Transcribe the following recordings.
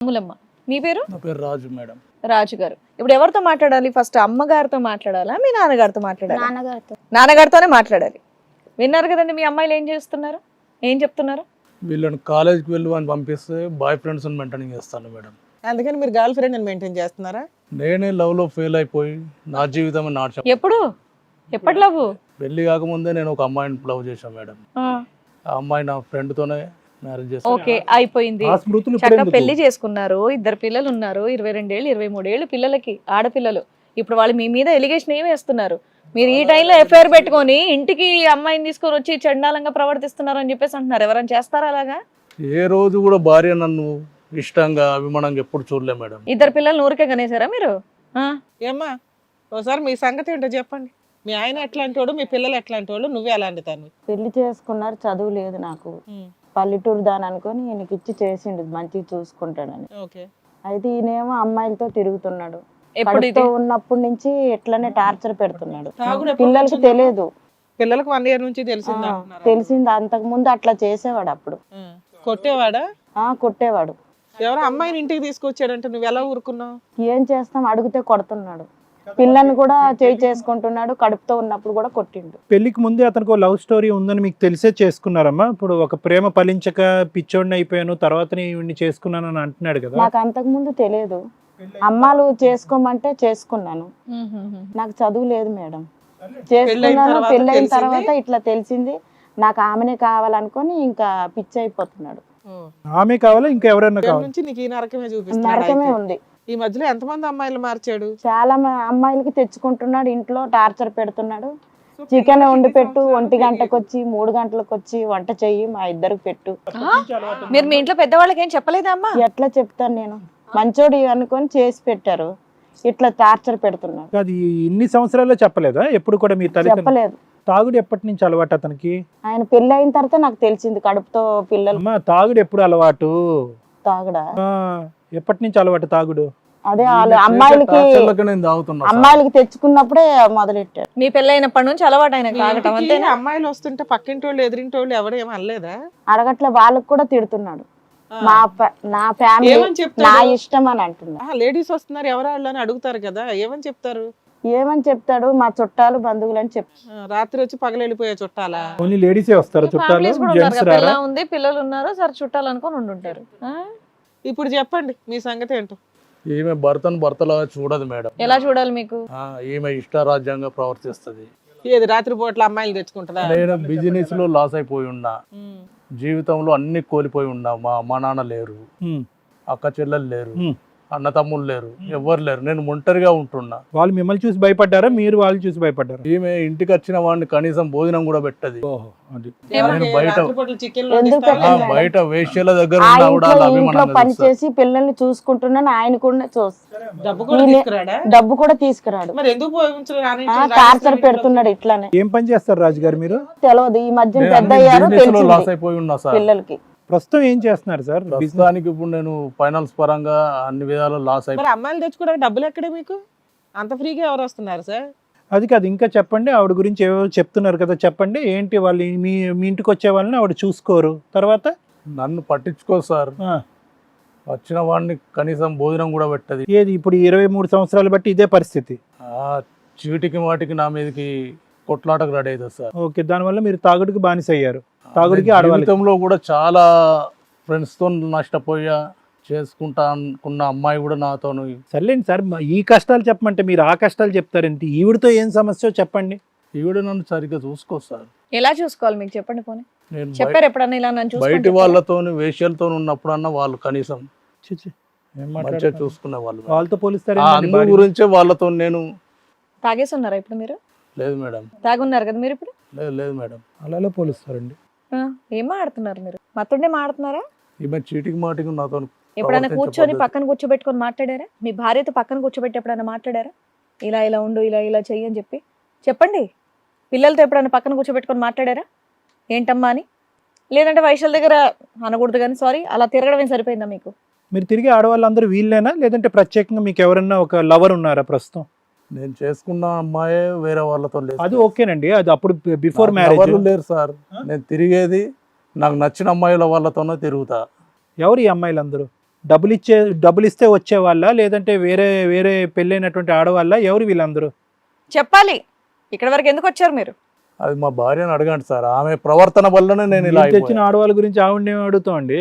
అమ్ములమ్మ. మీ పేరు? నా పేరు రాజు మేడం. రాజు గారు. ఇప్పుడు ఎవరితో మాట్లాడాలి? ఫస్ట్ అమ్మగారితో మాట్లాడాలా, మీ నాన్నగారితో మాట్లాడాలా? నాన్నగారితో. నాన్నగారితోనే మాట్లాడాలి. విన్నారు కదండి మీ అమ్మాయిలు ఏం చేస్తున్నారు, ఏం చెప్తున్నారు? వీళ్ళని కాలేజ్కి వెళ్ళి అని పంపిస్తే బాయ్ ఫ్రెండ్స్ మెయింటైన్ చేస్తాను మేడం. అందుకని మీరు గర్ల్ ఫ్రెండ్ అని మెయింటైన్ చేస్తున్నారా? నేనే లవ్ లో ఫెయిల్ అయిపోయి నా జీవితం నాశనం. ఎప్పుడు ఎప్పటి లవ్? పెళ్లి కాకముందే నేను ఒక అమ్మాయిని లవ్ చేశాను మేడం. ఆ అమ్మాయి నా ఫ్రెండ్ తోనే మ్యారేజ్ చేశాను. ఓకే, అయిపోయింది. ఆ స్మృతులు ఇప్పుడు చక్కగా ఎందుకు? పెళ్లి చేసుకున్నారు, ఇద్దరు పిల్లలు ఉన్నారు, 22 ఏళ్ళు 23 ఏళ్ళు పిల్లలకి, ఆడపిల్లలు. ఇప్పుడు వాళ్ళు మీ మీద ఎలిగేషన్ ఏమి వేస్తున్నారు? మీరు ఈ టైంలో ఎఫ్ఐఆర్ పెట్టుకొని ఇంటికి అమ్మాయిని తీసుకొని వచ్చి చండాలంగా ప్రవర్తిస్తున్నారు అని చెప్పేసి అంటున్నారు. ఎవరైనా చేస్తారా అలాగా? ఏ రోజు కూడా భార్య నన్ను ఇష్టంగా అభిమానంగా ఎప్పుడు చూడలే మేడం. ఇద్దరు పిల్లల్ని ఊరికే కనేసారా మీరు? ఏమ్మా ఒకసారి మీ సంగతి ఏంటో చెప్పండి. మీ ఆయన ఎట్లాంటి వాడు, మీ పిల్లలు ఎట్లాంటి వాళ్ళు, నువ్వే అలాంటి తను. పెళ్లి చేసుకున్నారు, చదువు లేదు నాకు, పల్లెటూరు దాని అనుకొని ఈయనకి ఇచ్చి చేసిండు మంచిగా చూసుకుంటాడని. ఓకే. అయితే ఈయనేమో అమ్మాయిలతో తిరుగుతున్నాడు. ఎప్పుడు కడుపుతో ఉన్నప్పటి నుంచి ఎట్లనే టార్చర్ పెడుతున్నాడు. తాగుడు ఎప్పటి పిల్లలకి నుంచి తెలియదు. పిల్లలకు 1 year నుంచి తెలిసిందా? తెలిసింది. అంతకు ముందు అట్లా చేసేవాడు. అప్పుడు కొట్టేవాడా? కొట్టేవాడు. ఎవరో అమ్మాయిని ఇంటికి తీసుకొచ్చాడంటే నువ్వు ఎలా ఊరుకున్నావు? ఏం చేస్తాం, అడిగితే కొడుతున్నాడు. పిల్లని కూడా చేయి చేసుకుంటున్నాడు. కడుపుతో ఉన్నప్పుడు కూడా కొట్టిండు. పెళ్లికి ముందే అతనికి లవ్ స్టోరీ ఉందని మీకు తెలిసే చేసుకున్నారమ్మా? ఇప్పుడు ఒక ప్రేమ ఫలించక పిచ్చోడిని అయిపోయాను తర్వాత ఇవన్నీ చేసుకున్నాను అని అంటున్నాడు కదా. నాకు అంతకు ముందు తెలియదు. అమ్మాలు చేసుకోమంటే చేసుకున్నాను. నాకు చదువు లేదు మేడం. చేసుకున్నాను. పెళ్ళైన తర్వాత ఇట్లా తెలిసింది. నాకు ఆమెనే కావాలనుకొని ఇంకా పిచ్చి అయిపోతున్నాడు. ఆమె కావాలా ఇంకా ఎవరైనా కావాలి? నుంచి నీకు ఈ నరకమే నరకమే చూపిస్తున్నాడు. ఉంది. ఈ మధ్యలో ఎంతమంది అమ్మాయిలు మార్చాడు? చాలా అమ్మాయిలకి తెచ్చుకుంటున్నాడు. ఇంట్లో టార్చర్ పెడుతున్నాడు. చికెన్ వండి పెట్టు, 1 గంటకు వచ్చి 3 గంటలకు వచ్చి వంట చెయ్యి, మా ఇద్దరికి పెట్టు. మీరు మీ ఇంట్లో పెద్దవాళ్ళకి ఏం చెప్పలేదా అమ్మా? ఎట్లా చెప్తాను నేను? మంచోడి అనుకొని చేసి పెట్టారు. ఇట్లా టార్చర్ పెడుతున్నాడు. అది ఇన్ని సంవత్సరాల్లో చెప్పలేదా ఎప్పుడు కూడా మీ తల్లిదండ్రులు? చెప్పలేదు. తాగుడు ఎప్పటి నుంచి అలవాటు అతనికి? ఆయన పెళ్లి అయిన తర్వాత నాకు తెలిసింది. కడుపుతో పిల్లలు. అమ్మా తాగుడు ఎప్పుడు అలవాటు? తాగుడా? ఎప్పటి నుంచి అలవాటు తాగుడు? అదే వాళ్ళు అమ్మాయిలకి నేను తాగుతున్నా. అమ్మాయిలకి తెచ్చుకున్నప్పుడే మొదలెట్టారు. మీ పెళ్ళైనప్పటి నుంచి అలవాటు ఆయన తాగటం అంతే? అమ్మాయిలు వస్తుంటే పక్కింటి వాళ్ళు ఎదిరింటి వాళ్ళు ఎవరేం అనలేదా? అడగట్లే. వాళ్ళకి కూడా తిడుతున్నాడు. నా ఫ్యామిలీ ఏమని చెప్తాడు? నా ఇష్టం అని అంటున్నా. లేడీస్ వస్తున్నారు ఎవరు వాళ్ళు అని అడుగుతారు కదా, ఏమని చెప్తారు? ఏమని చెప్తాడు? మా చుట్టాలు బంధువులు అని చెప్తాడు. రాత్రి వచ్చి పగలెళ్ళిపోయే చుట్టాలా? ఓన్లీ లేడీసే వస్తారు చుట్టాలు? ఫ్యామిలీస్ కూడా ఉన్నారు జెంట్స్ కదా, రారా? పిల్ల ఉంది, పిల్లలు ఉన్నారు, సరే చుట్టాలు అనుకొని ఉండుంటారు. ఇప్పుడు చెప్పండి మీ సంగతి ఏంటో. ఈమె భర్తను భర్తలాగా చూడదు మేడం. ఎలా చూడాలి మీకు? ఈమె ఇష్టారాజ్యంగా ప్రవర్తిస్తుంది. ఏది రాత్రి పూట్ల అమ్మాయిలు తెచ్చుకుంటుందా? నేను బిజినెస్ లో లాస్ అయిపోయి ఉన్నా, జీవితంలో అన్ని కోల్పోయి ఉన్నా. మా అమ్మ నాన్న లేరు, అక్క చెల్లెలు లేరు, అన్న తమ్ముళ్ళు లేరు, ఎవ్వరు లేరు. నేను ఒంటరిగా ఉంటున్నా. వాళ్ళు మిమ్మల్ని చూసి భయపడ్డారా, మీరు వాళ్ళు చూసి భయపడ్డారా? ఈమె ఇంటికి వచ్చిన వాడిని కనీసం భోజనం కూడా పెట్టదు. నేను బయట వేశ్యల దగ్గర ఉన్నా కూడా ఇంట్లో అభిమానంగా పని చూస్తారు. చేసి పిల్లల్ని చూసుకుంటున్నాను. ఆయన కూడా డబ్బు కూడా తీసుకురాడు. మరి ఎందుకు టార్చర్ పెడుతున్నాడు. ఇట్లానే ఏం పని చేస్తారు రాజు గారు మీరు? తెలియదు. ఈ మధ్య నేను పెద్ద అయ్యారు, business లో తెలిసింది లాస్ అయిపోయి ఉన్నా సార్. పిల్లలకి. ప్రస్తుతం ఏం చేస్తున్నారు సార్? ప్రస్తుతానికి ఇప్పుడు నేను ఫైనాన్స్ పరంగా అన్ని విధాలు లాస్ అయిపోయి. మరి అమ్మాయిలు తెచ్చుకోవడానికి డబ్బులు ఎక్కడే మీకు? అంత ఫ్రీగా ఎవరు వస్తున్నారు సార్? అది కాదు, ఇంకా చెప్పండి. ఆవిడ గురించి ఏవో చెప్తున్నారు కదా, చెప్పండి. ఏంటి వాళ్ళు మీ ఇంటికి వచ్చే వాళ్ళని ఆవిడ చూసుకోరు, తర్వాత నన్ను పట్టించుకో సార్. వచ్చిన వాడిని కనీసం భోజనం కూడా పెట్టదు. ఏది ఇప్పుడు 23 సంవత్సరాలు బట్టి ఇదే పరిస్థితి? చీటికి వాటికి నా మీదకి కొట్లాటకు రెడీ అవుతుంది సార్. ఓకే, దానివల్ల మీరు తాగుడికి బానిస అయ్యారు. తాగుడికి ఆడవాళ్ళకి. జీవితంలో కూడా చాలా ఫ్రెండ్స్ తో నష్టపోయా. చేసుకుంటా అనుకున్న అమ్మాయి కూడా నాతో. సర్లేండి సార్, ఈ కష్టాలు చెప్పమంటే మీరు ఆ కష్టాలు చెప్తారేంటి? ఈవిడతో ఏం సమస్య చెప్పండి. ఈవిడ నన్ను సరిగ్గా చూసుకో సార్. ఎలా చూసుకోవాలి మీకు చెప్పండి పోనీ. నేను చెప్పారు ఎప్పుడన్నా ఇలా నన్ను బయటి వాళ్ళతో వేష్యలతో ఉన్నప్పుడన్నా వాళ్ళు కనీసం ఏం మంచిగా మాట్లాడుతున్నారు? చూసుకునే వాళ్ళు. వాళ్ళతో పోలిస్తారు. అందు గురించే వాళ్ళతో నేను. తాగేసి ఉన్నారా ఇప్పుడు మీరు? లేదు మేడం. తాగున్నారు కదా మీరు ఇప్పుడు? లేదు మేడం. అలా పోలిస్తారండి. ఏం మాట్లాడుతున్నారు మీరు? మత్తుండే మాట్లాడుతున్నారా? ఈమె చీటికి మాటికి నాతో ఎప్పుడైనా కూర్చొని పక్కన కూర్చోబెట్టుకొని మాట్లాడారా? మీ భార్యతో పక్కన కూర్చోబెట్టి ఎప్పుడైనా మాట్లాడారా? ఇలా ఇలా ఉండు, ఇలా ఇలా చెయ్యి అని చెప్పండి. పిల్లలతో ఎప్పుడైనా పక్కన కూర్చోబెట్టుకొని మాట్లాడారా ఏంటమ్మా అని? లేదంటే వైశాల్ దగ్గర అనకూడదు కానీ సారీ, అలా తిరగడమే సరిపోయిందా మీకు? మీరు తిరిగి ఆడవాళ్ళందరూ వీళ్ళేనా, లేదంటే ప్రత్యేకంగా మీకు ఎవరన్నా ఒక లవర్ ఉన్నారా ప్రస్తుతం? నేను చేసుకున్న అమ్మాయే వేరే వాళ్ళతో లేదు. అది ఓకేనండి, అది అప్పుడు బిఫోర్ మ్యారేజ్. ఎవరు లేరు సార్. నేను తిరిగేది నాకు నచ్చిన అమ్మాయిల వాళ్ళతోనే తిరుగుతా. ఎవరు ఈ అమ్మాయిలందరూ? డబ్బులు ఇస్తే వచ్చే వాళ్ళ, లేదంటే వేరే వేరే పెళ్ళైనటువంటి ఆడవాళ్ళ, ఎవరు వీళ్ళందరూ? చెప్పాలి. ఇక్కడ వరకు ఎందుకు వచ్చారు మీరు? అది మా భార్యను అడగండి సార్, ఆమె ప్రవర్తన వల్లనే నేను ఇలా మీరు తెచ్చిన ఆడవాళ్ళ గురించి ఆవిడని అడుగుతాం అండి.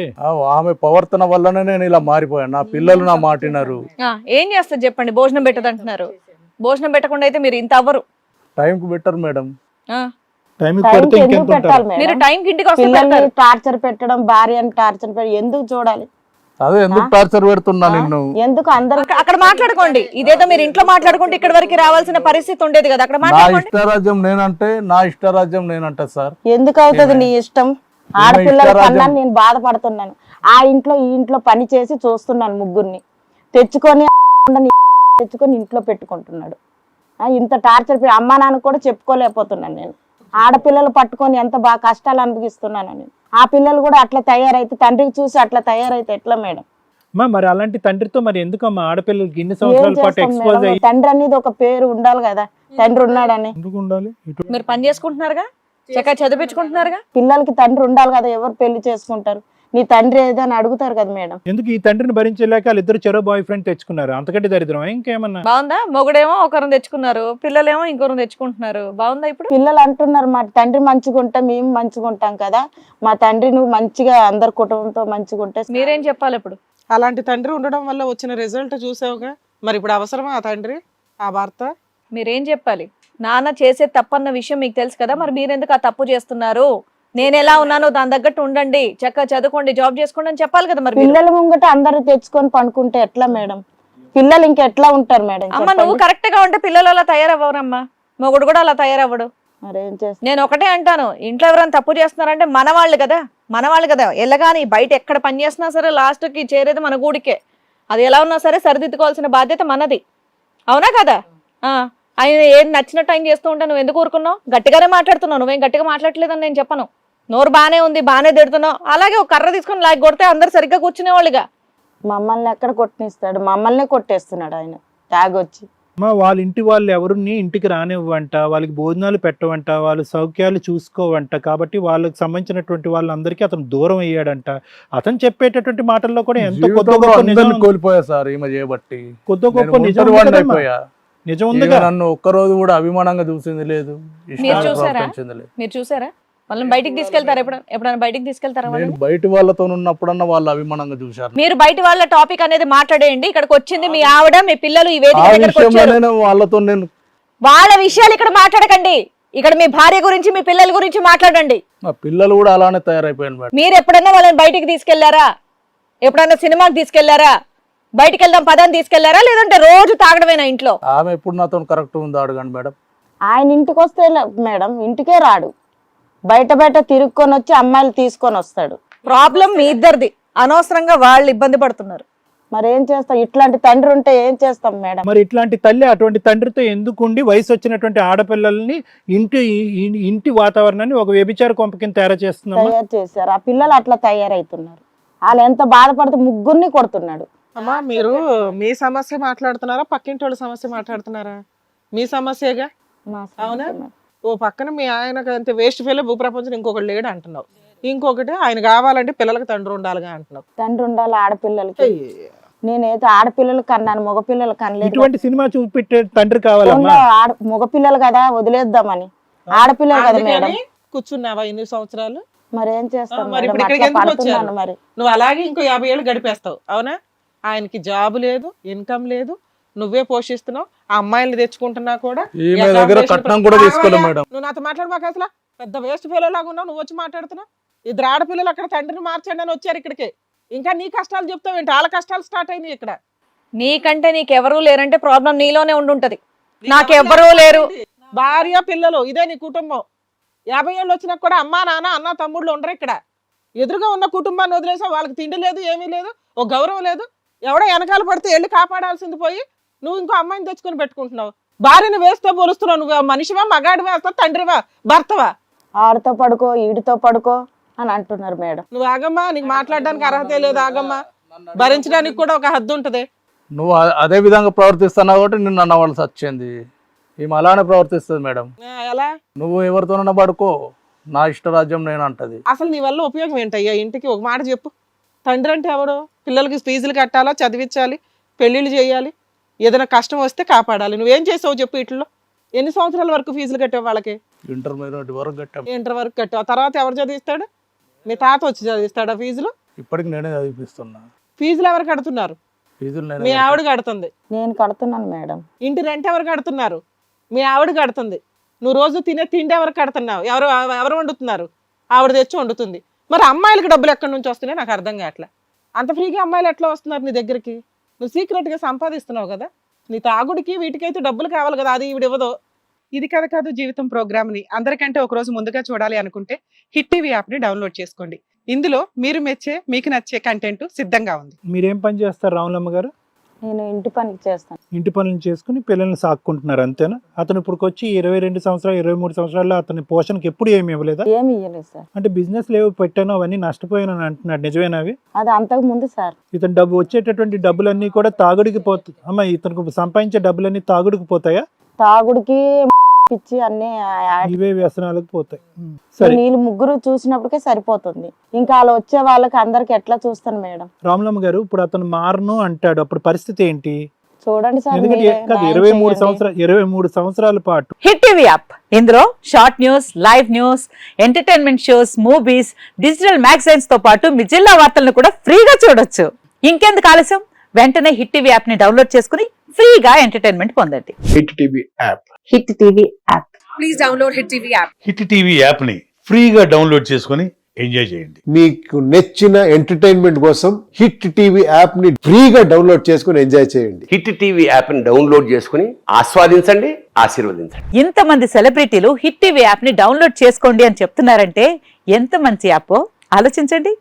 ఆమె ప్రవర్తన వల్లనే నేను ఇలా మారిపోయాను. నా పిల్లలు నా మాటినారు. ఏం చేస్తారు చెప్పండి? భోజనం పెట్టదు అంటున్నారు. భోజనం పెట్టకుండా అయితే మీరు ఇంత అవ్వరు. టైంకి పెట్టరు మేడం. టైంకి టైంకి పెడితే ఎందుకు ఇంకెంత పెట్టాలి ఉంటారు? మీరు మేడం? టైంకి ఇంటికి వస్తే పిల్లల్ని పెడతారు. టార్చర్ పెట్టడం, భార్యని టార్చర్ పెట్టడం ఎందుకు చూడాలి? అదే ఎందుకు టార్చర్ పెడుతున్నా నిన్ను? ఎందుకు అందరు అక్కడ మాట్లాడుకోండి. ఇదేదో మీరు ఇంట్లో మాట్లాడుకుంటే ఇక్కడ వరకు రావాల్సిన పరిస్థితి ఉండేది కదా. అక్కడ నా మాట్లాడుకోండి. ఇష్టరాజ్యం నేనంటే, నా ఇష్టరాజ్యం నేనంటే సార్. ఎందుకు అవుతుంది నీ ఇష్టం? ఆడపిల్లల కన్నా నేను బాధపడుతున్నాను. ఆ ఇంట్లో ఈ ఇంట్లో పని చేసి చూస్తున్నాను ముగ్గురిని తెచ్చుకొని తెచ్చుకొని ఇంట్లో పెట్టుకుంటున్నాడు. ఇంత టార్చర్ అమ్మా నాన్న కూడా చెప్పుకోలేకపోతున్నాను నేను. ఆడపిల్లలు పట్టుకొని ఎంత బాగా కష్టాలు అనుభవిస్తున్నాను నేను. ఆ పిల్లలు కూడా అట్లా తయారైతే, తండ్రికి చూసి అట్లా తయారైతే ఎట్లా మేడం? మరి అలాంటి తండ్రితో మరి ఎందుకమ్మా ఆడపిల్లలకి ఇన్ని ఏం సంవత్సరాల పాటు చేస్తాం ఎక్స్పోజ్ మేడం? అయ్యి తండ్రి అనేది ఒక పేరు ఉండాలి కదా, తండ్రి ఉన్నాడని. ఎందుకు ఉండాలి? మీరు పని చేసుకుంటున్నారుగా, చక్కగా చదివించుకుంటున్నారుగా. పిల్లలకి తండ్రి ఉండాలి కదా, ఎవరు పెళ్లి చేసుకుంటారు? నీ తండ్రి ఏదని అడుగుతారు కదా మేడం. ఎందుకు ఈ తండ్రిని భరించలేక వాళ్ళిద్దరు చెరో బాయ్ ఫ్రెండ్ తెచ్చుకున్నారు? అంతకంటే దరిద్రం ఇంకేమన్నా? బాగుందా? మొగుడేమో ఒకరిని తెచ్చుకున్నారు, పిల్లలేమో ఇంకొకరిని తెచ్చుకుంటున్నారు. బాగుందా ఇప్పుడు? పిల్లలు అంటున్నారు మా తండ్రి మంచిగా ఉంటే మేము మంచిగా ఉంటాం కదా, మా తండ్రి నువ్వు మంచిగా అందరి కుటుంబంతో మంచిగా ఉంటే. మీరేం చెప్పాలి ఇప్పుడు? అలాంటి తండ్రి ఉండడం వల్ల వచ్చిన రిజల్ట్ చూసావుగా. మరి ఇప్పుడు అవసరమా ఆ తండ్రి, ఆ భర్త? మీరేం చెప్పాలి? నాన్న చేసే తప్పన్న విషయం మీకు తెలుసు కదా, మరి మీరెందుకు ఆ తప్పు చేస్తున్నారు? నేను ఎలా ఉన్నానో దాని తగ్గట్టు ఉండండి, చక్కగా చదువుకోండి, జాబ్ చేసుకోండి అని చెప్పాలి కదా. మరి మీరు? పిల్లల ముంగట అందరు తెచ్చుకొని పనుకుంటే ఎట్లా మేడం? పిల్లలు ఇంకా ఎట్లా ఉంటారు మేడం? అమ్మ నువ్వు కరెక్ట్ గా ఉంటే పిల్లలు అలా తయారవ్వరమ్మా, మొగుడు కూడా అలా తయారవ్వడు. మరేం చేస్తా? నేను ఒకటే అంటాను, ఇంట్లో ఎవరైనా తప్పు చేస్తున్నారంటే మనవాళ్ళు కదా, ఎల్లగాని బయట ఎక్కడ పని చేసినా సరే లాస్ట్ కి చేరేది మన గూడికే. అది ఎలా ఉన్నా సరే సరిదిద్దుకోవాల్సిన బాధ్యత మనది, అవునా కదా? ఆయన ఏది నచ్చినట్టు ఆయన చేస్తూ ఉంటే నువ్వు ఎందుకు ఊరుకున్నావు? గట్టిగానే మాట్లాడుతున్నావు, నువ్వేం గట్టిగా మాట్లాడలేదని నేను చెప్పను. నోరు బానే ఉంది, బానే తిడుతున్నావు. అలాగే ఒక కర్ర తీసుకొని లాగి కొడితే అందరు సరిగ్గా కూర్చునేవాళ్ళుగా. మమ్మల్ని ఎక్కడ కొట్టనిస్తాడు? మమ్మల్ని కొట్టేస్తున్నాడు ఆయన తాగొచ్చి. వాళ్ళ ఇంటి వాళ్ళు ఎవరిని ఇంటికి రానివ్వంట, వాళ్ళకి భోజనాలు పెట్టవంట, వాళ్ళ సౌఖ్యాలు చూసుకోవంట. కాబట్టి వాళ్ళకి సంబంధించినటువంటి వాళ్ళందరికీ అతను దూరం అయ్యాడంట. అతను చెప్పేటటువంటి మాటల్లో కూడా ఎంతో కొద్ది జీవితంలో గొప్ప అందరిని నిజం, కోల్పోయా సార్ ఈమె చేయబట్టి. కొద్ది నేను గొప్ప నిజం ఒంటరి ఉంది వాడిని కదమ్మా. అయిపోయా. నిజం ఈమె ఉందిగా. నన్ను ఒక్కరోజు కూడా అభిమానంగా చూసింది లేదు, మీరు ఇష్టాన్ని చూసారా? ప్రవర్తించింది లేదు. మీరు చూసారా? వాళ్ళని బయటికి తీసుకెళ్తారా? ఎప్పుడైనా బయటికి తీసుకెళ్తారా నేను వాళ్ళని? బయట వాళ్ళతో ఉన్నప్పుడన్నా వాళ్ళు అభిమానంగా చూశారు. మీరు బయట వాళ్ళ టాపిక్ అనేది మాట్లాడేయండి. ఇక్కడికి వచ్చింది మీ ఆవిడ, మీ పిల్లలు ఈ వేదిక ఆ దగ్గరకు వచ్చారు. విషయంలో వాళ్ళతో నేను వాళ్ళ విషయాలు ఇక్కడ మాట్లాడకండి. ఇక్కడ మీ భార్య గురించి, మీ పిల్లల గురించి మాట్లాడండి. నా పిల్లలు కూడా అలానే తయారైపోయాను మేడం. మీరు ఎప్పుడైనా వాళ్ళని బయటికి తీసుకెళ్లారా? ఎప్పుడైనా సినిమాకి తీసుకెళ్లారా? బయటికి వెళ్దాం పదాన్ని తీసుకెళ్లారా? లేదంటే రోజు తాగడమేనా ఇంట్లో? ఆమె ఎప్పుడు నాతో కరెక్ట్ ఉందో అడగండి మేడం. ఆయన ఇంటికి వస్తే మేడం ఇంటికే రాడు, బయట బయట తిరుక్కొని వచ్చి అమ్మాయిలు తీసుకొని వస్తాడు. ప్రాబ్లం మీ ఇద్దరిది, అనవసరంగా వాళ్ళు ఇబ్బంది పడుతున్నారు. మరి ఏం చేస్తాం? ఇట్లాంటి తండ్రి ఉంటే ఏం చేస్తాం మేడం? మరి ఇట్లాంటి తల్లి అటువంటి తండ్రితో ఎందుకు ఉండి వయసు వచ్చినటువంటి ఆడపిల్లల్ని ఇంటి వాతావరణాన్ని ఒక వ్యభిచార కొంప కింద తయారు చేస్తున్నామా? తయారు చేశారు. ఆ పిల్లలు అట్లా తయారవుతున్నారు. వాళ్ళు ఎంత బాధపడుతూ ముగ్గురిని కొడుతున్నాడు. అమ్మా మీరు మీ సమస్య మాట్లాడుతున్నారా, పక్కింటి వాళ్ళ సమస్య మాట్లాడుతున్నారా? మీ సమస్యగా. మా అవునా? సమస్య మేడం. ఓ పక్కన మీ ఆయనకు అంతే వేస్ట్ ఫెయిల్ భూప్రపంచం ఇంకొకటి లేడు అంటున్నావు, ఇంకొకటి ఆయన కావాలంటే పిల్లలకి తండ్రి ఉండాలిగా అంటున్నావు. తండ్రి ఉండాలి ఆడపిల్లలకి. నేనైతే ఆడపిల్లలు కన్నాను, మగపిల్లలు కనలేదు. ఇటువంటి సినిమా చూపెట్టే తండ్రి కావాలమ్మా. మగపిల్లలు కదా వదిలేద్దామని, ఆడపిల్లలు కదా మేడం. అందుకని కూర్చున్నావా ఇన్ని సంవత్సరాలు? మరి ఏం చేస్తాం మరి మేడం? ఇప్పుడు అట్లా ఇక్కడికి ఎందుకు పడుతున్నాను వచ్చారు? మరి. నువ్వు అలాగే ఇంకో 50 ఏళ్ళు గడిపేస్తావు. అవునా? ఆయనకి జాబ్ లేదు, ఇన్కమ్ లేదు, నువ్వే పోషిస్తున్నావు, ఆ అమ్మాయిల్ని తెచ్చుకుంటున్నా కూడా. ఈమె దగ్గర కట్నం కూడా తీసుకోలేదు మేడం. నువ్వు నాతో మాట్లాడమాక, అసలు పెద్ద వేస్ట్ ఫెయిల్ లాగా ఉన్నావు. నువ్వు వచ్చి మాట్లాడుతున్నావు. ఇద్దరు ఆడపిల్లలు అక్కడ తండ్రిని మార్చండి అని వచ్చారు ఇక్కడికి. ఇంకా నీ కష్టాలు చెప్తావు ఏంటి? వాళ్ళ కష్టాలు స్టార్ట్ అయినాయి ఇక్కడ. నీకంటే నీకెవరూ లేరంటే ప్రాబ్లం నీలోనే ఉండుంటది. నాకెవ్వరూ లేరు. భార్య పిల్లలు ఇదే నీ కుటుంబం. 50 ఏళ్ళు వచ్చినా కూడా అమ్మా నాన్న అన్న తమ్ముళ్ళు ఉండరు ఇక్కడ. ఎదురుగా ఉన్న కుటుంబాన్ని వదిలేసా, వాళ్ళకి తిండి లేదు, ఏమీ లేదు, ఒక గౌరవం లేదు. ఎవడో వెనకాల పడితే వెళ్ళి కాపాడాల్సింది పోయి నువ్వు ఇంకో అమ్మాయిని తెచ్చుకొని పెట్టుకుంటున్నావు. భార్యని వేస్తే పోలుస్తున్నావు. నువ్వు మనిషివా, మగాడివా, అసలు తండ్రివా, భర్తవా? ఆడితో పడుకో, ఈడితో పడుకో అని అంటున్నారు మేడం. నువ్వు ఆగమ్మా, నీకు మాట్లాడడానికి అర్హత లేదు. ఆగమ్మా, భరించడానికి కూడా ఒక హద్దు ఉంటది. నువ్వు అదే విధంగా ప్రవర్తిస్తున్నావు కాబట్టి నిన్ను అన్నవాళ్ళకి వచ్చింది. ఈమె అలానే ప్రవర్తిస్తుంది మేడం. ఎలా? నువ్వు ఎవరితోనన్నా పడుకో, నా ఇష్టరాజ్యం నేను అంటది. అసలు నీ వల్ల ఉపయోగం ఏంటయ్యా? ఇంటికి ఒక మాట చెప్పు. తండ్రి అంటే ఎవడు? పిల్లలకి ఫీజులు కట్టాలా, చదివించాలి, పెళ్ళిళ్ళు చేయాలి, ఏదైనా కష్టం వస్తే కాపాడాలి. నువ్వేం చేసావు చెప్పు? ఇట్లో ఎన్ని సంవత్సరాల వరకు ఫీజులు కట్టావు వాళ్ళకి? ఇంటర్మీడియట్ వరకు కట్టాం. ఇంటర్ వరకు కట్టావు. ఆ తర్వాత ఎవరు చదివిస్తాడు? మీ తాత వచ్చి చదివిస్తాడా ఫీజులు? ఇప్పటికి నేనే చదివిస్తున్నా. ఫీజులు ఎవరు కడుతున్నారు? ఫీజులు మీ నేనే ఆవిడ కడుతుంది. నేను కడుతున్నాను మేడం. ఇంటి రెంట్ ఎవరు కడుతున్నారు? మీ ఆవిడ కడుతుంది. నువ్వు రోజు తినే తిండి ఎవరు కడుతున్నావు? ఎవరు వండుతున్నారు? ఆవిడ తెచ్చి వండుతుంది. మరి అమ్మాయిలకి డబ్బులు ఎక్కడి నుంచి వస్తున్నాయి నాకు అర్థం కావట్లే. అంత ఫ్రీగా అమ్మాయిలు ఎట్లా వస్తున్నారు నీ దగ్గరికి? నువ్వు సీక్రెట్గా సంపాదిస్తున్నావు కదా. నీ తాగుడికి వీటికైతే డబ్బులు కావాలి కదా, అది ఈవిడ ఇవ్వదు. ఇది కథ కాదు జీవితం ప్రోగ్రామ్ని అందరికంటే ఒక రోజు ముందుగా చూడాలి అనుకుంటే హిట్ టీవీ యాప్ని డౌన్లోడ్ చేసుకోండి. ఇందులో మీరు మెచ్చే, మీకు నచ్చే కంటెంట్ సిద్ధంగా ఉంది. మీరేం పని చేస్తారు రాములమ్మ గారు? నేను ఇంటి పనికి చేస్తాను. ఇంటి పనులు చేసుకుని పిల్లల్ని సాక్కుంటున్నారు అంతేనా? అతను ఇప్పుడు వచ్చి 22 సంవత్సరాలు 23 సంవత్సరాల్లో అతని పోషణకి ఎప్పుడు ఏమి ఇవ్వలేదా? ఏమి ఇవ్వలేదు సార్. అంటే బిజినెస్ లేవు పెట్టాను అవన్నీ నష్టపోయాను అని అంటున్నాడు, నిజమేనా అవి? అది అంతకు ముందు సార్. ఇతను వచ్చేటటువంటి డబ్బులన్నీ కూడా తాగుడికి పోతాయి. అమ్మ ఇతనికి సంపాదించే డబ్బులన్నీ తాగుడికి పోతాయా? తాగుడికి పిచ్చి అన్ని ఇవే వ్యసనాలకు పోతాయి. సరే, వీళ్ళు ముగ్గురు చూసినప్పటికే సరిపోతుంది. ఇంకా వాళ్ళు వచ్చే వాళ్ళకి అందరికి ఎట్లా చూస్తాను మేడం? రాములమ్మ గారు ఇప్పుడు అతను మారను అంటాడు, అప్పుడు పరిస్థితి ఏంటి? చూడండి సార్. ఎందుకంటే మీరే కాదు, న్యాయం 23 సంవత్సరాల పాటు హిట్ టీవీ యాప్, ఇందులో short news, live news, entertainment shows, movies, digital magazines తో పాటు మీ జిల్లా వార్తలను కూడా ఫ్రీగా చూడొచ్చు. ఇంకెందుకు ఆలస్యం? వెంటనే హిట్ టీవీ యాప్ ని డౌన్లోడ్ చేసుకుని ఫ్రీగా ఎంటర్టైన్మెంట్ పొందండి. Hit TV app. Hit TV app. Please download hit TV app. Hit TV యాప్ని ఫ్రీగా డౌన్లోడ్ చేసుకొని ఎంజాయ్ చేయండి. మీకు నచ్చిన ఎంటర్టైన్మెంట్ కోసం హిట్ టీవీ యాప్ ని ఫ్రీగా డౌన్లోడ్ చేసుకుని ఎంజాయ్ చేయండి. హిట్ టీవీ యాప్ని డౌన్లోడ్ చేసుకుని ఆస్వాదించండి, ఆశీర్వదించండి. ఇంతమంది సెలబ్రిటీలు హిట్ టీవీ యాప్ ని డౌన్లోడ్ చేసుకోండి అని చెప్తున్నారంటే ఎంత మంచి యాప్ ఆలోచించండి.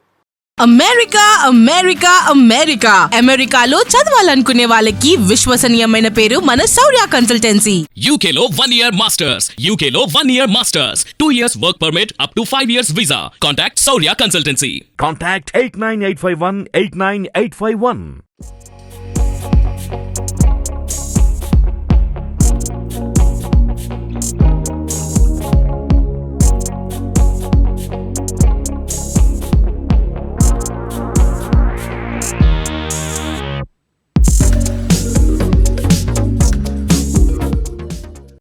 అమెరికా అమెరికా అమెరికా అమెరికాలో చదవాలనుకునే వాళ్ళకి విశ్వసనీయమైన పేరు మన శౌర్య కన్సల్టెన్సీ. UK లో 1 year masters. UK లో 1 year masters. 2 years work permit up to 5 years visa. Contact Saurya Consultancy. Contact 89851 89851.